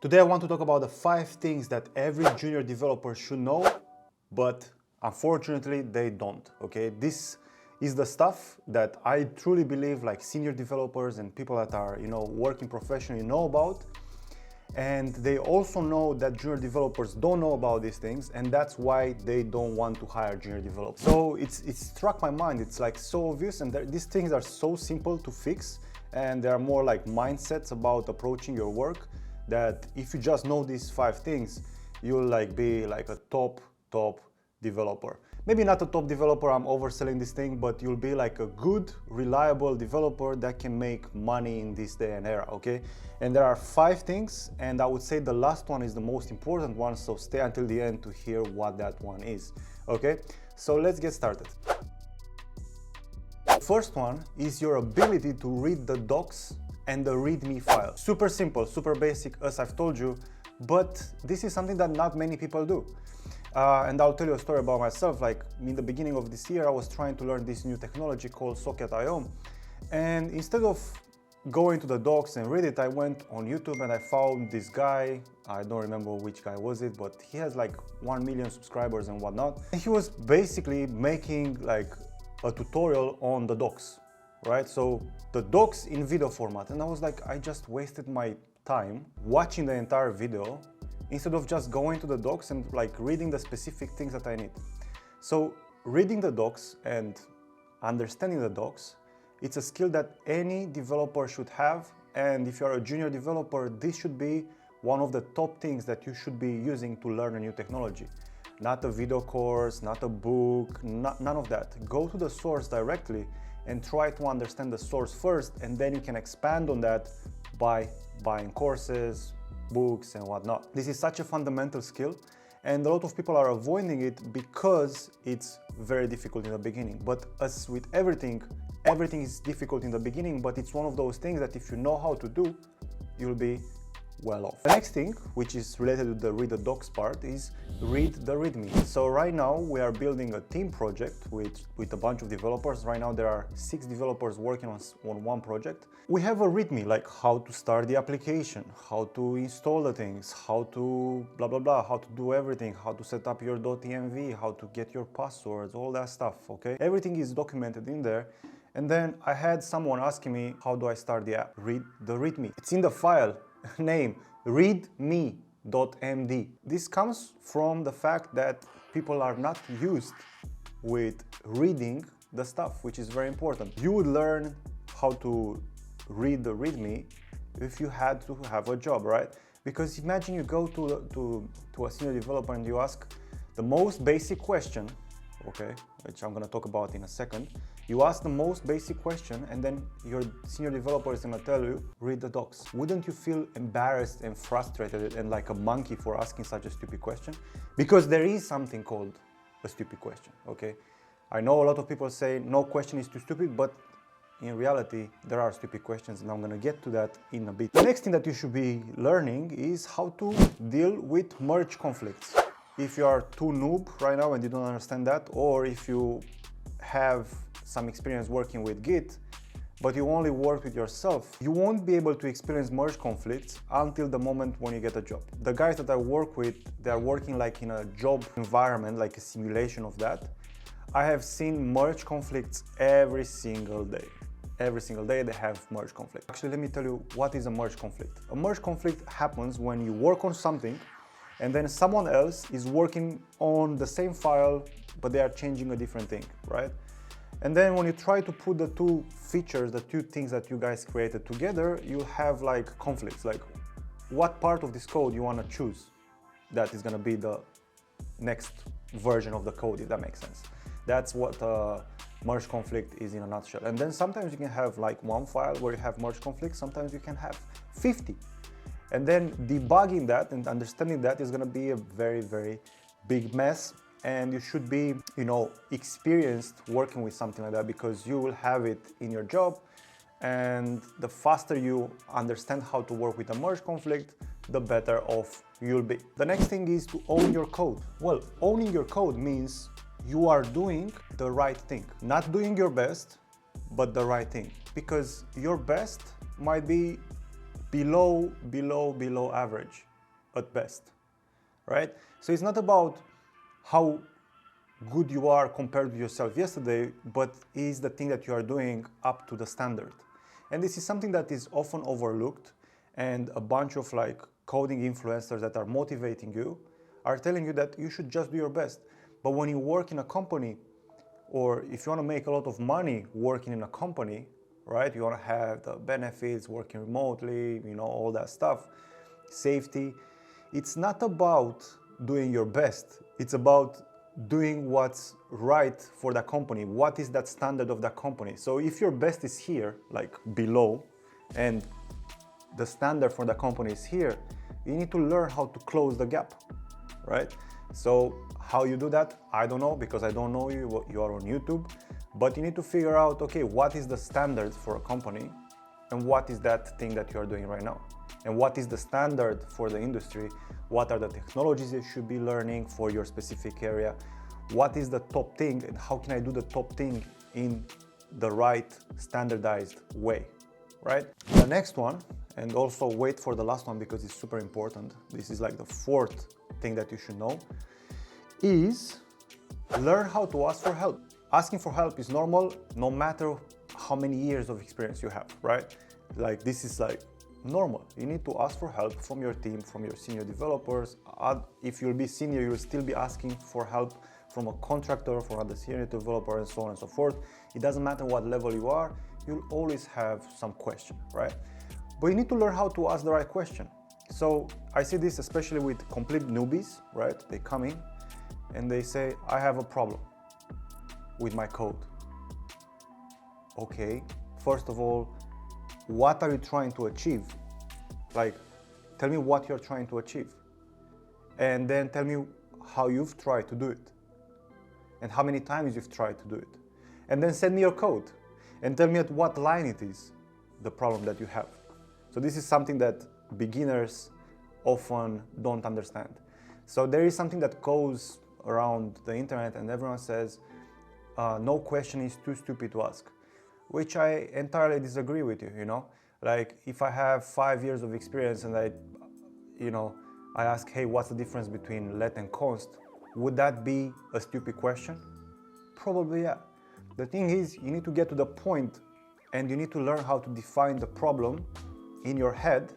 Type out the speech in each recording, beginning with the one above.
Today I want to talk about the 5 things that every junior developer should know, but unfortunately they don't, okay? This is the stuff that I truly believe like senior developers and people that are, working professionally know about. And they also know that junior developers don't know about these things, and that's why they don't want to hire junior developers. So it struck my mind, it's like so obvious, and these things are so simple to fix, and there are more like mindsets about approaching your work that if you just know these 5 things, you'll like be like a top developer. Maybe not a top developer, I'm overselling this thing, but you'll be like a good, reliable developer that can make money in this day and era, okay? And there are 5 things, and I would say the last one is the most important one, so stay until the end to hear what that one is, okay? So let's get started. The first one is your ability to read the docs and the README file. Super simple, super basic, as I've told you, but this is something that not many people do. And I'll tell you a story about myself. Like in the beginning of this year, I was trying to learn this new technology called Socket.io. And instead of going to the docs and read it, I went on YouTube and I found this guy. I don't remember which guy was it, but he has like 1 million subscribers and whatnot. And he was basically making like a tutorial on the docs, right? So the docs in video format. And I was like, I just wasted my time watching the entire video instead of just going to the docs and like reading the specific things that I need. So reading the docs and understanding the docs, it's a skill that any developer should have. And if you're a junior developer, this should be one of the top things that you should be using to learn a new technology. Not a video course, not a book, none of that. Go to the source directly and try to understand the source first, and then you can expand on that by buying courses, books and whatnot. This is such a fundamental skill, and a lot of people are avoiding it because it's very difficult in the beginning. But as with everything is difficult in the beginning, but it's one of those things that if you know how to do, you'll be well off. The next thing, which is related to the read the docs part, is read the README. So right now we are building a team project with a bunch of developers. Right now there are 6 developers working on one project. We have a README, like how to start the application, how to install the things, how to blah blah blah, how to do everything, how to set up your .env, how to get your passwords, all that stuff, okay? Everything is documented in there. And then I had someone asking me, how do I start the app? Read the README. It's in the file name, readme.md. This comes from the fact that people are not used with reading the stuff, which is very important. You would learn how to read the README if you had to have a job, right? Because imagine you go to a senior developer and you ask the most basic question, okay, which I'm gonna talk about in a second. You ask the most basic question and then your senior developer is gonna tell you, read the docs. Wouldn't you feel embarrassed and frustrated and like a monkey for asking such a stupid question? Because there is something called a stupid question, okay? I know a lot of people say no question is too stupid, but in reality, there are stupid questions, and I'm gonna get to that in a bit. The next thing that you should be learning is how to deal with merge conflicts. If you are too noob right now and you don't understand that, or if you have some experience working with Git, but you only work with yourself, you won't be able to experience merge conflicts until the moment when you get a job. The guys that I work with, they are working like in a job environment, like a simulation of that. I have seen merge conflicts every single day. Every single day they have merge conflict. Actually, let me tell you what is a merge conflict. A merge conflict happens when you work on something and then someone else is working on the same file, but they are changing a different thing, right? And then when you try to put the 2 features, the 2 things that you guys created together, you have like conflicts, like what part of this code you want to choose that is going to be the next version of the code, if that makes sense. That's what merge conflict is in a nutshell. And then sometimes you can have like 1 file where you have merge conflict, sometimes you can have 50. And then debugging that and understanding that is going to be a very, very big mess. And you should be, experienced working with something like that, because you will have it in your job. And the faster you understand how to work with a merge conflict, the better off you'll be. The next thing is to own your code. Well, owning your code means you are doing the right thing. Not doing your best, but the right thing. Because your best might be below average at best, right? So it's not about how good you are compared to yourself yesterday, but is the thing that you are doing up to the standard. And this is something that is often overlooked, and a bunch of like coding influencers that are motivating you are telling you that you should just do your best. But when you work in a company, or if you want to make a lot of money working in a company, right? You want to have the benefits, working remotely, you know, all that stuff, safety. It's not about doing your best. It's about doing what's right for the company. What is that standard of the company? So if your best is here, like below, and the standard for the company is here, you need to learn how to close the gap, right? So how you do that, I don't know, because I don't know you, you are on YouTube, but you need to figure out, okay, what is the standard for a company, and what is that thing that you are doing right now? And what is the standard for the industry? What are the technologies you should be learning for your specific area? What is the top thing, and how can I do the top thing in the right standardized way, right? The next one, and also wait for the last one because it's super important. This is like the fourth thing that you should know, is learn how to ask for help. Asking for help is normal no matter how many years of experience you have, right? Like this is like normal. You need to ask for help from your team, from your senior developers. If you'll be senior, you'll still be asking for help from a contractor, from another senior developer, and so on and so forth. It doesn't matter what level you are, you'll always have some question, right? But you need to learn how to ask the right question. So I see this especially with complete newbies, right? They come in and they say, I have a problem with my code. Okay, first of all, what are you trying to achieve? Like, tell me what you're trying to achieve. And then tell me how you've tried to do it. And how many times you've tried to do it. And then send me your code. And tell me at what line it is, the problem that you have. So this is something that beginners often don't understand. So there is something that goes around the internet and everyone says, no question is too stupid to ask, which I entirely disagree with you, you know? Like if I have 5 years of experience and I ask, hey, what's the difference between let and const? Would that be a stupid question? Probably, yeah. The thing is, you need to get to the point and you need to learn how to define the problem in your head,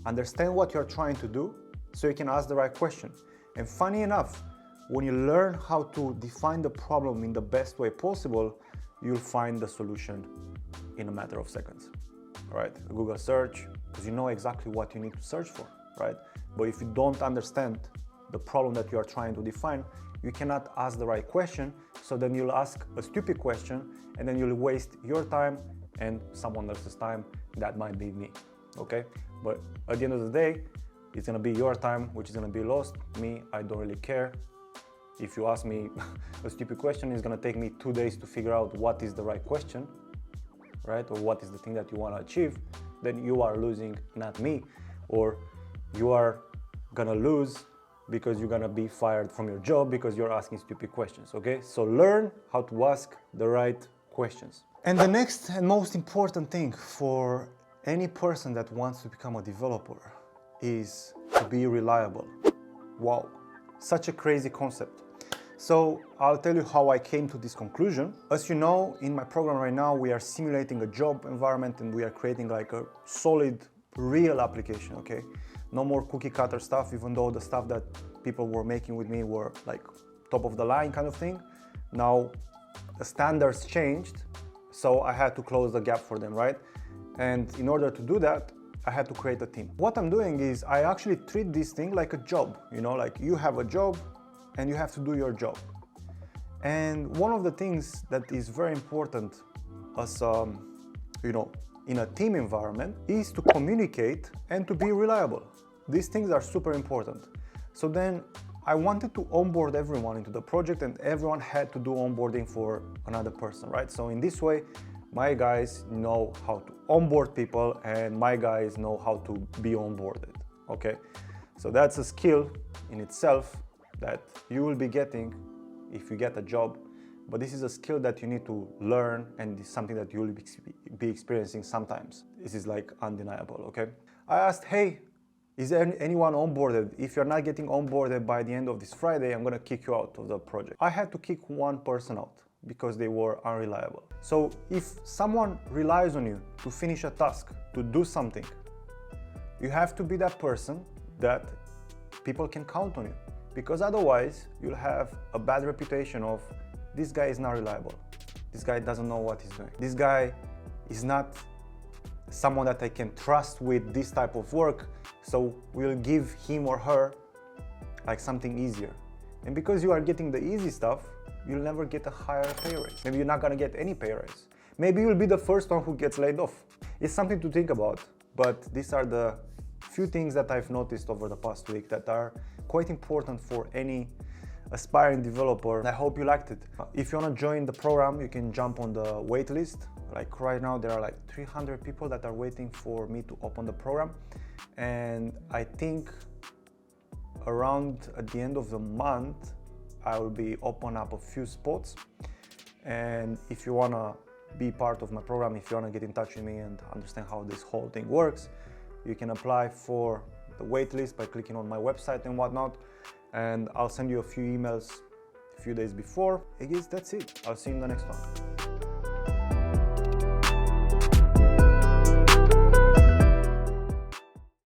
understand what you're trying to do so you can ask the right question. And funny enough, when you learn how to define the problem in the best way possible, you'll find the solution in a matter of seconds, right? Google search, because you know exactly what you need to search for, right? But if you don't understand the problem that you are trying to define, you cannot ask the right question, so then you'll ask a stupid question and then you'll waste your time and someone else's time. That might be me, okay? But at the end of the day, it's gonna be your time, which is gonna be lost. Me, I don't really care. If you ask me a stupid question, it's gonna take me 2 days to figure out what is the right question, right? Or what is the thing that you wanna achieve. Then you are losing, not me. Or you are gonna lose because you're gonna be fired from your job because you're asking stupid questions, okay? So learn how to ask the right questions. And the next and most important thing for any person that wants to become a developer is to be reliable. Wow, such a crazy concept. So I'll tell you how I came to this conclusion. As you know, in my program right now, we are simulating a job environment and we are creating like a solid, real application, okay? No more cookie cutter stuff, even though the stuff that people were making with me were like top of the line kind of thing. Now the standards changed, so I had to close the gap for them, right? And in order to do that, I had to create a team. What I'm doing is I actually treat this thing like a job, you know, like you have a job and you have to do your job. And one of the things that is very important as, in a team environment is to communicate and to be reliable. These things are super important. So then I wanted to onboard everyone into the project and everyone had to do onboarding for another person, right? So in this way, my guys know how to onboard people and my guys know how to be onboarded, okay? So that's a skill in itself that you will be getting if you get a job, but this is a skill that you need to learn, and it's something that you'll be experiencing sometimes. This is like undeniable, okay? I asked, hey, is there anyone onboarded? If you're not getting onboarded by the end of this Friday, I'm gonna kick you out of the project. I had to kick one person out because they were unreliable. So if someone relies on you to finish a task, to do something, you have to be that person that people can count on you, because otherwise you'll have a bad reputation of this guy is not reliable, this guy doesn't know what he's doing, this guy is not someone that I can trust with this type of work, so we'll give him or her like something easier. And because you are getting the easy stuff, you'll never get a higher pay raise. Maybe you're not gonna get any pay raise. Maybe you'll be the first one who gets laid off. It's something to think about, but these are the few things that I've noticed over the past week that are quite important for any aspiring developer. I hope you liked it. If you want to join the program, you can jump on the wait list. Like right now, there are like 300 people that are waiting for me to open the program. And I think around at the end of the month, I will be open up a few spots. And if you want to be part of my program, if you want to get in touch with me and understand how this whole thing works, you can apply for the waitlist by clicking on my website and whatnot, and I'll send you a few emails a few days before. I guess that's it. I'll see you in the next one.